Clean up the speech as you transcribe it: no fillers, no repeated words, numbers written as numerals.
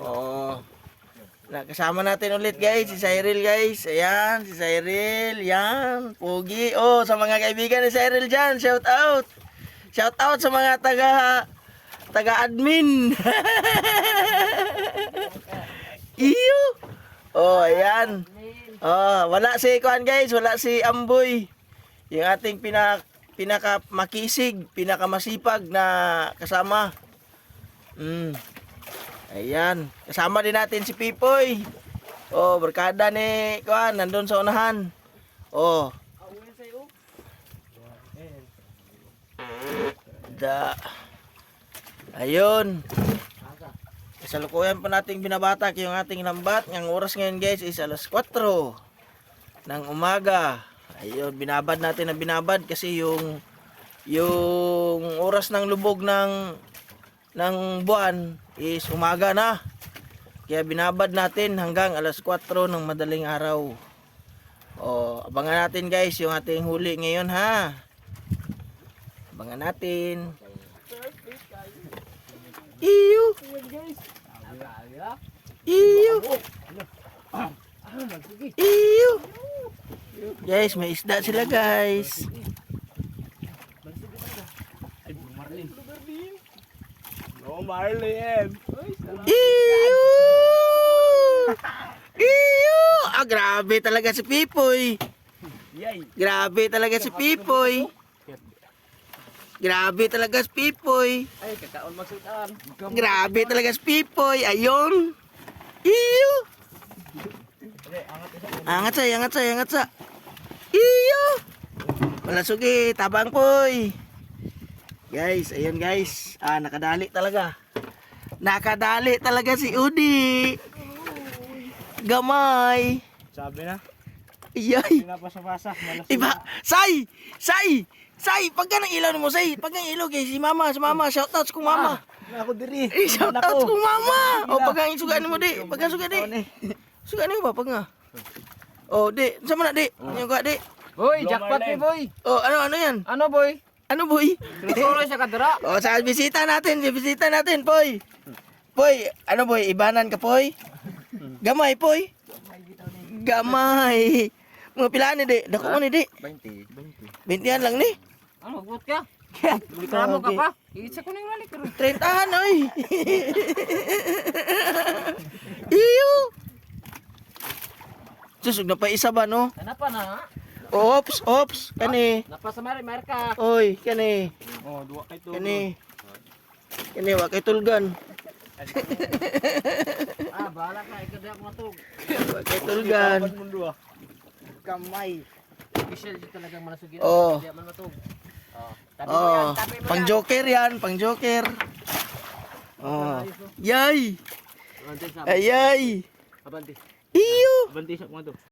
Oh. Kasama natin ulit guys, si Cyril guys. Ayan, si Cyril. Yan, Pugi. Oh, sa mga kaibigan ni Cyril dyan, shout out. Shout out sa mga taga-admin. Iyo. Oh, ayan. Oh, wala si Kuan guys, wala si Amboy. Yung ating pinaka makisig, pinaka masipag na kasama. Ayan, kasama din natin si Pipoy. Oh, barkada ni Kuan, nandun sa unahan. Oh. Ayun. Kasalukuyan pa nating binabatak yung ating lambat. Ang oras ngayon guys is alas 4 ng umaga. Ayun, binabad natin na binabad kasi yung oras ng lubog ng buwan is umaga na. Kaya binabad natin hanggang alas 4 ng madaling araw. Oh, abangan natin guys yung ating huli ngayon ha. Abangan natin. Iyo. Iyo. Iyo. Guys, may isda sila guys. Oh, Marlin. Iyo. Iyo. Ah, grabe talaga si Pipoy. Grabe talaga si Pipoy. Grabe talaga si Pipoy. Ay, kataon magsudan. Grabe talaga si Pipoy. Ayun. Iyo. Angat sa. Iyo. Wala sugi, tabang poy. Guys, ayun guys. Ah, nakadali talaga. Nakadali talaga si Udi. Gamay. Sabi na. Iyay. Pinapasa-pasa. Iba. Say, pagka ng ilaw mo, say. Pagka ng ilaw guys, si mama. Shoutouts kung mama. Ako diri. Shoutouts kung mama. O, pagka yung sugaan mo, di. Pagka suga, di. Sugaan mo ba, pagka? Oh, di. Sama na, di. Yung ka, di. Boy, jackpot ni boy. Oh, ano yan? Ano boy? Ano, boy? Tuloy sa kadra. Oh, sa bisita natin, Poy. Poy, ano, boy? Ibanan ka, Poy? Gamay, Poy. Gamay. Mga pilaan ni, di. Dako mo ni, di. 20. 20 lang, ni. Ano, gut ka? Reklamo ka pa? Iitsa ko na yung malik. 30-an, oy. Iyo. Susog na pa isa ba, no? Ano pa na? Ops. Kani. Napa sa Amerika. Oy, kani. Oh, duwa kay to. Kani. Kani, wa kay tulgan. Bahala ka. Ikaw di ako matug. Wa kay tulgan. Kamay. Official dito talagang manasugin. Oh. Di man matug. Oh. Tabi mo Oh, yan, tabi mo pang yan. joker yan, pang joker. Oh. Yay! Abante sa. Ayay! Abante. Iyo! Abante sa mga to.